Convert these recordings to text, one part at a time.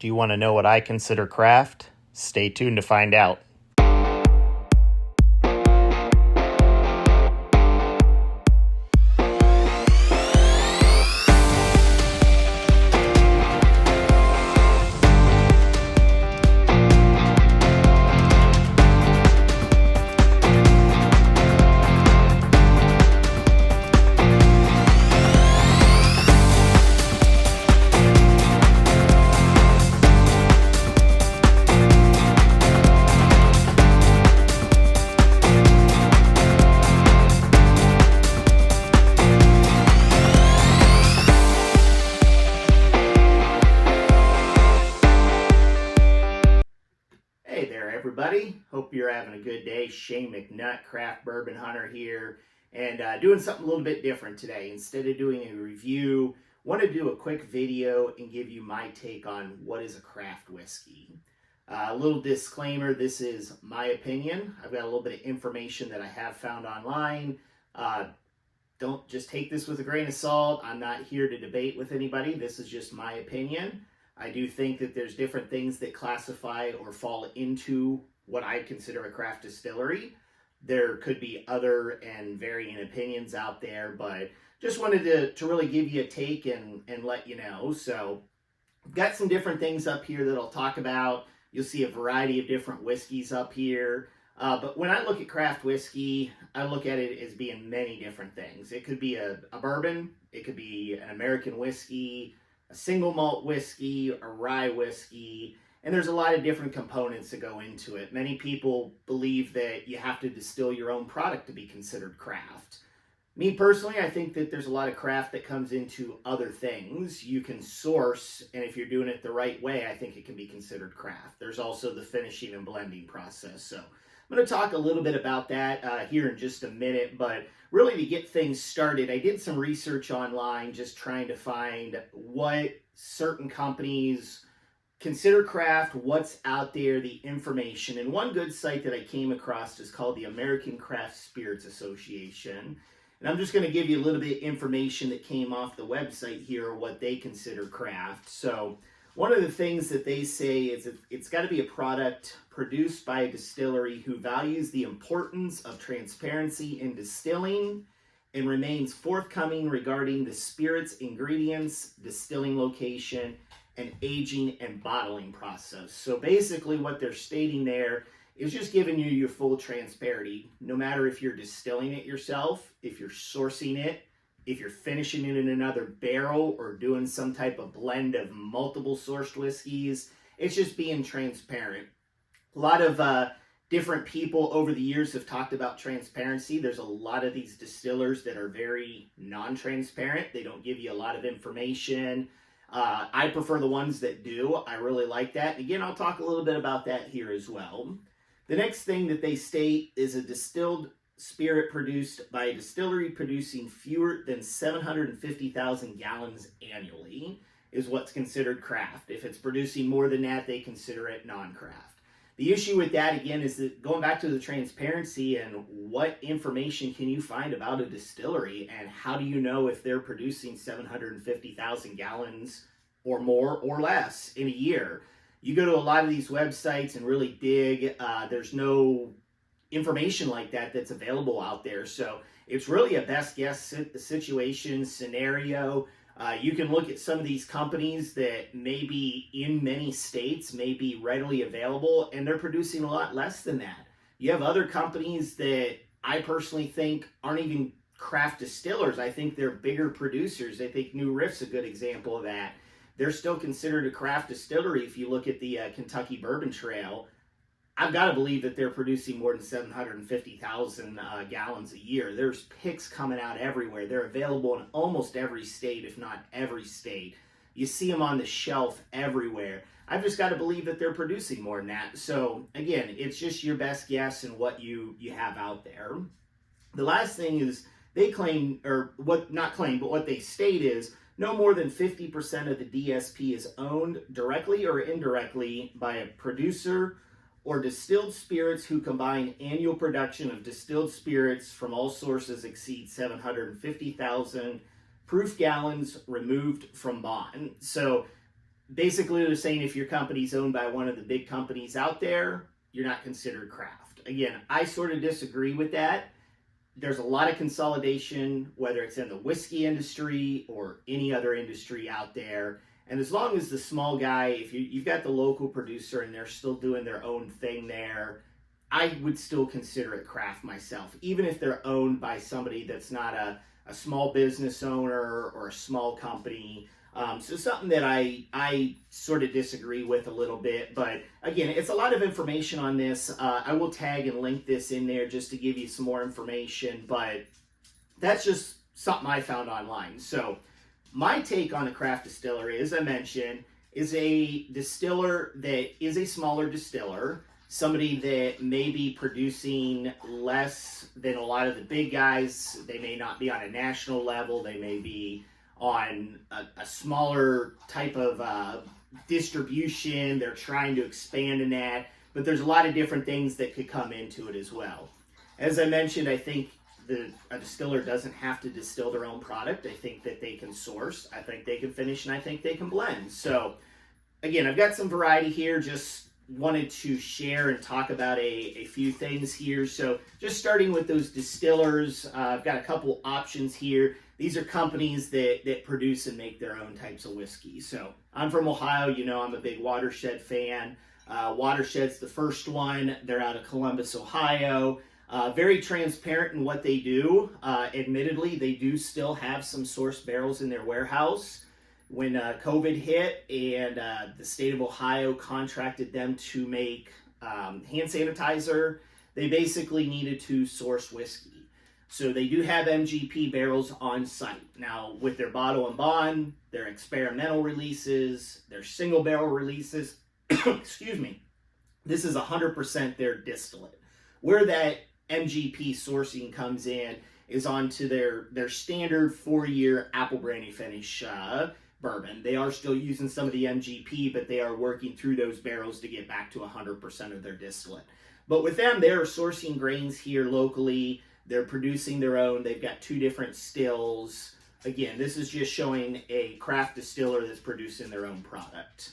Do you want to know what I consider craft? Stay tuned to find out. Hey there, everybody. Hope you're having a good day. Shane McNutt, Craft Bourbon Hunter here, and doing something a little bit different today. Instead of doing a review, I want to do a quick video and give you my take on what is a craft whiskey. A little disclaimer, this is my opinion. I've got a little bit of information that I have found online. Don't just take this with a grain of salt. I'm not here to debate with anybody. This is just my opinion. I do think that there's different things that classify or fall into what I consider a craft distillery. There could be other and varying opinions out there, but just wanted to really give you a take and let you know. So I've got some different things up here that I'll talk about. You'll see a variety of different whiskeys up here. But when I look at craft whiskey, I look at it as being many different things. It could be a bourbon, it could be an American whiskey, a single malt whiskey, a rye whiskey, and there's a lot of different components that go into it. Many people believe that you have to distill your own product to be considered craft. Me personally, I think that there's a lot of craft that comes into other things you can source, and if you're doing it the right way, I think it can be considered craft. There's also the finishing and blending process. So I'm going to talk a little bit about that here in just a minute, but really to get things started, I did some research online just trying to find what certain companies consider craft, what's out there, the information. And one good site that I came across is called the American Craft Spirits Association. And I'm just going to give you a little bit of information that came off the website here, what they consider craft. So one of the things that they say is it's got to be a product produced by a distillery who values the importance of transparency in distilling and remains forthcoming regarding the spirit's ingredients, distilling location, and aging and bottling process. So basically what they're stating there is just giving you your full transparency, no matter if you're distilling it yourself, if you're sourcing it, if you're finishing it in another barrel or doing some type of blend of multiple sourced whiskeys. It's just being transparent. A lot of different people over the years have talked about transparency. There's a lot of these distillers that are very non-transparent. They don't give you a lot of information. I prefer the ones that do. I really like that. And again, I'll talk a little bit about that here as well. The next thing that they state is a distilled spirit produced by a distillery producing fewer than 750,000 gallons annually is what's considered craft. If it's producing more than that, they consider it non-craft. The issue with that, again, is that going back to the transparency and what information can you find about a distillery and how do you know if they're producing 750,000 gallons or more or less in a year? You go to a lot of these websites and really dig. There's no information like that that's available out there. So it's really a best guess situation scenario. You can look at some of these companies that may be in many states, may be readily available, and they're producing a lot less than that. You have other companies that I personally think aren't even craft distillers. I think they're bigger producers. I think New Riff's a good example of that. They're still considered a craft distillery. If you look at the Kentucky Bourbon Trail, I've got to believe that they're producing more than 750,000 gallons a year. There's picks coming out everywhere. They're available in almost every state, if not every state. You see them on the shelf everywhere. I've just got to believe that they're producing more than that. So again, it's just your best guess and what you have out there. The last thing is they claim, or what not claim, but what they state is no more than 50% of the DSP is owned directly or indirectly by a producer or distilled spirits who combine annual production of distilled spirits from all sources exceed 750,000 proof gallons removed from bond. So basically they're saying if your company's owned by one of the big companies out there, you're not considered craft. Again, I sort of disagree with that. There's a lot of consolidation, whether it's in the whiskey industry or any other industry out there. And as long as the small guy, if you've got the local producer and they're still doing their own thing there, I would still consider it craft myself, even if they're owned by somebody that's not a small business owner or a small company. So something that I sort of disagree with a little bit, but again, it's a lot of information on this. I will tag and link this in there just to give you some more information, but that's just something I found online. So my take on a craft distillery, as I mentioned, is a distiller that is a smaller distiller, somebody that may be producing less than a lot of the big guys. They may not be on a national level. They may be on a smaller type of distribution. They're trying to expand in that, but there's a lot of different things that could come into it as well. As I mentioned, I think a distiller doesn't have to distill their own product. I think that they can source, I think they can finish, and I think they can blend. So again, I've got some variety here, just wanted to share and talk about a few things here. So just starting with those distillers, I've got a couple options here. These are companies that produce and make their own types of whiskey. So I'm from Ohio, you know, I'm a big Watershed fan. Watershed's the first one. They're out of Columbus, Ohio. Very transparent in what they do. Admittedly, they do still have some sourced barrels in their warehouse. When COVID hit and the state of Ohio contracted them to make hand sanitizer, they basically needed to source whiskey. So they do have MGP barrels on site. Now, with their bottle and bond, their experimental releases, their single barrel releases, excuse me, this is 100% their distillate. Where that MGP sourcing comes in is onto their standard 4-year apple brandy finish bourbon. They are still using some of the MGP, but they are working through those barrels to get back to 100% of their distillate. But with them, they're sourcing grains here locally. They're producing their own. They've got 2 different stills. Again, this is just showing a craft distiller that's producing their own product.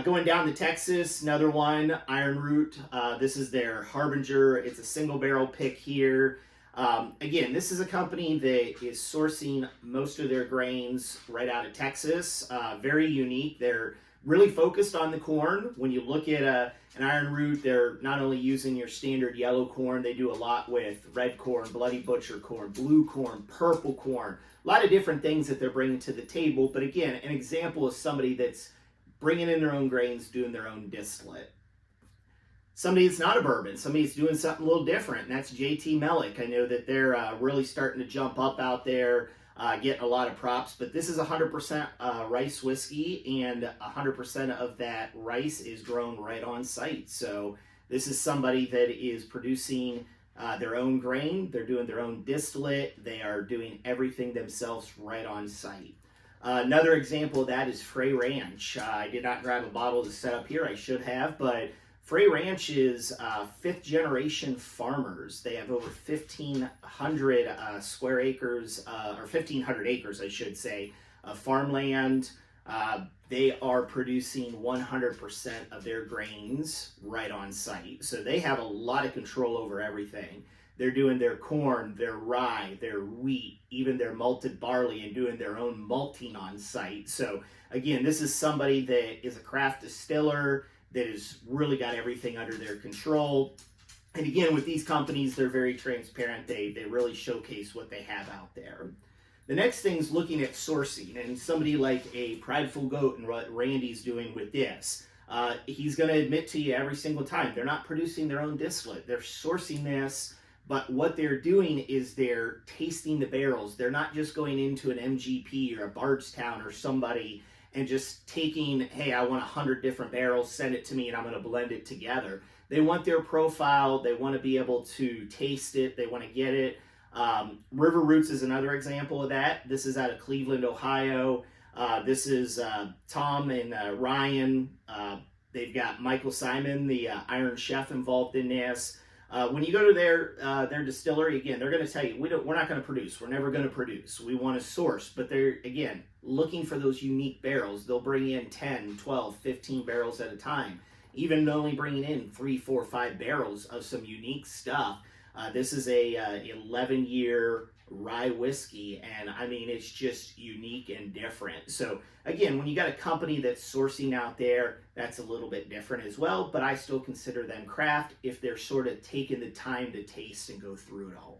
Going down to Texas, another one, Iron Root. This is their Harbinger. It's a single barrel pick here. Again, this is a company that is sourcing most of their grains right out of Texas. Very unique. They're really focused on the corn. When you look at an Iron Root, they're not only using your standard yellow corn, they do a lot with red corn, bloody butcher corn, blue corn, purple corn. A lot of different things that they're bringing to the table. But again, an example of somebody that's bringing in their own grains, doing their own distillate. Somebody that's not a bourbon, somebody that's doing something a little different, and that's JT Mellick. I know that they're really starting to jump up out there, getting a lot of props, but this is 100% rice whiskey, and 100% of that rice is grown right on site. So this is somebody that is producing their own grain, they're doing their own distillate, they are doing everything themselves right on site. Another example of that is Frey Ranch. I did not grab a bottle to set up here, I should have, but Frey Ranch is 5th generation farmers. They have over 1,500 square acres, or 1,500 acres, I should say, of farmland. They are producing 100% of their grains right on site. So they have a lot of control over everything. They're doing their corn, their rye, their wheat, even their malted barley, and doing their own malting on site. So again, this is somebody that is a craft distiller that has really got everything under their control. And again, with these companies, they're very transparent. They really showcase what they have out there. The next thing is looking at sourcing, and somebody like a Prideful Goat and what Randy's doing with this. He's going to admit to you every single time, they're not producing their own distillate. They're sourcing this, but what they're doing is they're tasting the barrels. They're not just going into an MGP or a Bardstown or somebody and just taking, hey, I want 100 different barrels, send it to me, and I'm going to blend it together. They want their profile. They want to be able to taste it. They want to get it. River Roots is another example of that. This is out of Cleveland, Ohio. This is Tom and Ryan. They've got Michael Simon, the Iron Chef, involved in this. When you go to their distillery, again, they're going to tell you we're not going to produce. We're never going to produce. We want to source, but they're again looking for those unique barrels. They'll bring in 10, 12, 15 barrels at a time, even only bringing in 3, 4, 5 barrels of some unique stuff. This is a 11-year rye whiskey, and I mean it's just unique and different. So again, when you got a company that's sourcing out there, that's a little bit different as well, but I still consider them craft if they're sort of taking the time to taste and go through it all.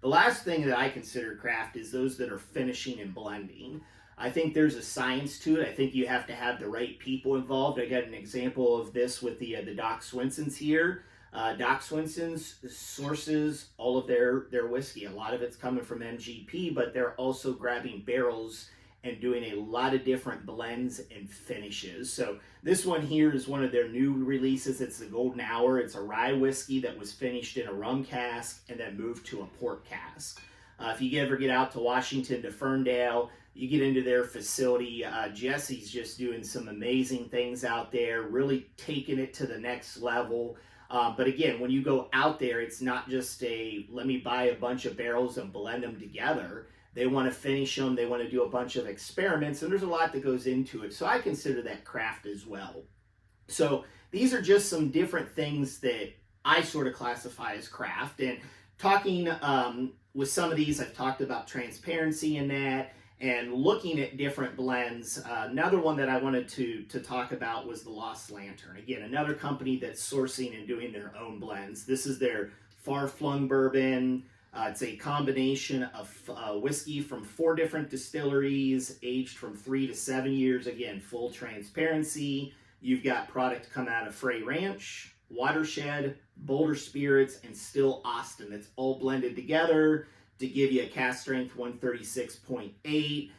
The last thing that I consider craft is those that are finishing and blending. I think there's a science to it. I think you have to have the right people involved. I got an example of this with the Doc Swinson's here. Doc Swinson's sources all of their whiskey. A lot of it's coming from MGP, but they're also grabbing barrels and doing a lot of different blends and finishes. So this one here is one of their new releases. It's the Golden Hour. It's a rye whiskey that was finished in a rum cask and then moved to a port cask. If you ever get out to Washington, to Ferndale, you get into their facility. Jesse's just doing some amazing things out there, really taking it to the next level. But again, when you go out there, it's not just let me buy a bunch of barrels and blend them together. They want to finish them. They want to do a bunch of experiments, and there's a lot that goes into it. So I consider that craft as well. So these are just some different things that I sort of classify as craft. And talking with some of these, I've talked about transparency in that, and looking at different blends. Another one that I wanted to talk about was the Lost Lantern. Again, another company that's sourcing and doing their own blends. This is their Far-Flung Bourbon. It's a combination of whiskey from 4 different distilleries, aged from 3 to 7 years. Again, full transparency. You've got product come out of Frey Ranch, Watershed, Boulder Spirits, and Still Austin. That's all blended together to give you a cask strength 136.8.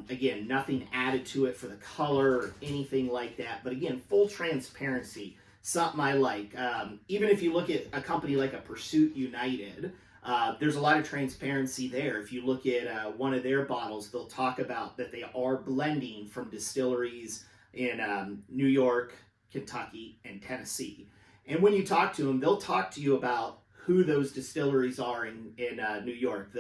Again, nothing added to it for the color or anything like that. But again, full transparency, something I like. Even if you look at a company like a Pursuit United, there's a lot of transparency there. If you look at one of their bottles, they'll talk about that they are blending from distilleries in New York, Kentucky, and Tennessee. And when you talk to them, they'll talk to you about who those distilleries are in New York,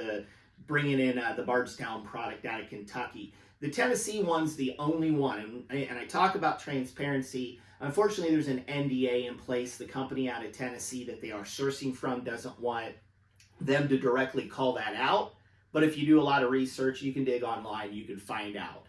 bringing in the Bardstown product out of Kentucky. The Tennessee one's the only one, and I talk about transparency. Unfortunately, there's an NDA in place. The company out of Tennessee that they are sourcing from doesn't want them to directly call that out, but if you do a lot of research, you can dig online, you can find out.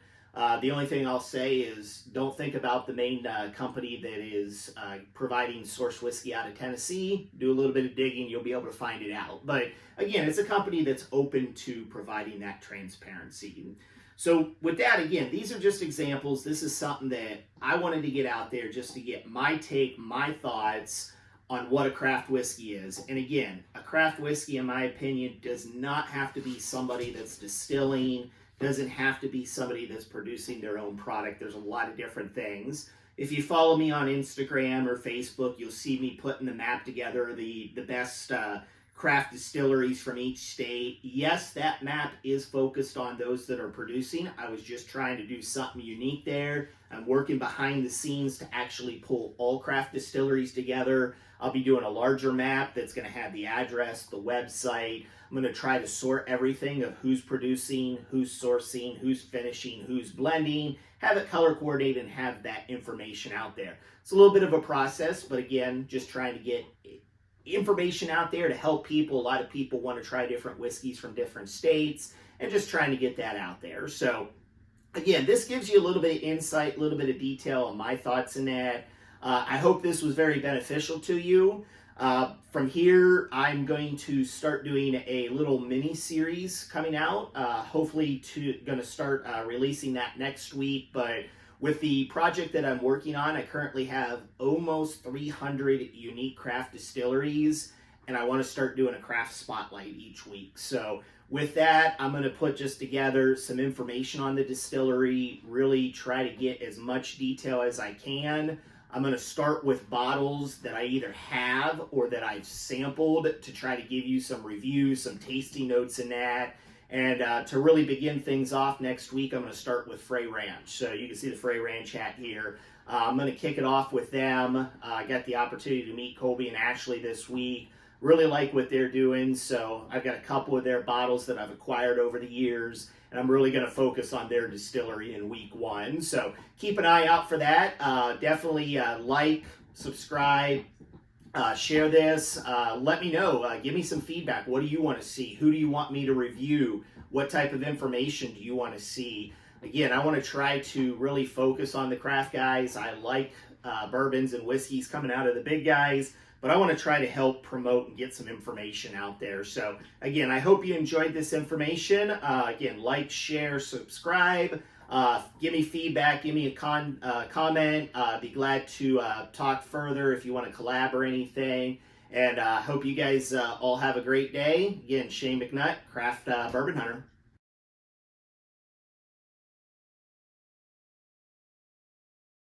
The only thing I'll say is don't think about the main company that is providing source whiskey out of Tennessee. Do a little bit of digging, you'll be able to find it out. But again, it's a company that's open to providing that transparency. So with that, again, these are just examples. This is something that I wanted to get out there just to get my take, my thoughts on what a craft whiskey is. And again, a craft whiskey, in my opinion, does not have to be somebody that's distilling, doesn't have to be somebody that's producing their own product. There's a lot of different things. If you follow me on Instagram or Facebook, you'll see me putting the map together, the best craft distilleries from each state. Yes, that map is focused on those that are producing. I was just trying to do something unique there. I'm working behind the scenes to actually pull all craft distilleries together. I'll be doing a larger map that's going to have the address, the website. I'm going to try to sort everything of who's producing, who's sourcing, who's finishing, who's blending, have it color coordinated and have that information out there. It's a little bit of a process, but again, just trying to get information out there to help people. A lot of people want to try different whiskeys from different states and just trying to get that out there. So again, this gives you a little bit of insight, a little bit of detail on my thoughts in that. I hope this was very beneficial to you. From here, I'm going to start doing a little mini series coming out. Hopefully, going to start releasing that next week. But with the project that I'm working on, I currently have almost 300 unique craft distilleries, and I want to start doing a craft spotlight each week. So with that, I'm going to put just together some information on the distillery, really try to get as much detail as I can. I'm going to start with bottles that I either have or that I've sampled to try to give you some reviews, some tasting notes in that. And to really begin things off next week, I'm going to start with Frey Ranch. So you can see the Frey Ranch hat here. I'm going to kick it off with them. I got the opportunity to meet Colby and Ashley this week. Really like what they're doing, so I've got a couple of their bottles that I've acquired over the years, and I'm really going to focus on their distillery in week 1. So keep an eye out for that. Definitely like, subscribe, share this. Let me know. Give me some feedback. What do you want to see? Who do you want me to review? What type of information do you want to see? Again, I want to try to really focus on the craft guys. I like bourbons and whiskeys coming out of the big guys, but I want to try to help promote and get some information out there. So again, I hope you enjoyed this information. Again, like, share, subscribe. Give me feedback. Give me a comment. Be glad to talk further if you want to collab or anything. And hope you guys all have a great day. Again, Shane McNutt, Craft Bourbon Hunter.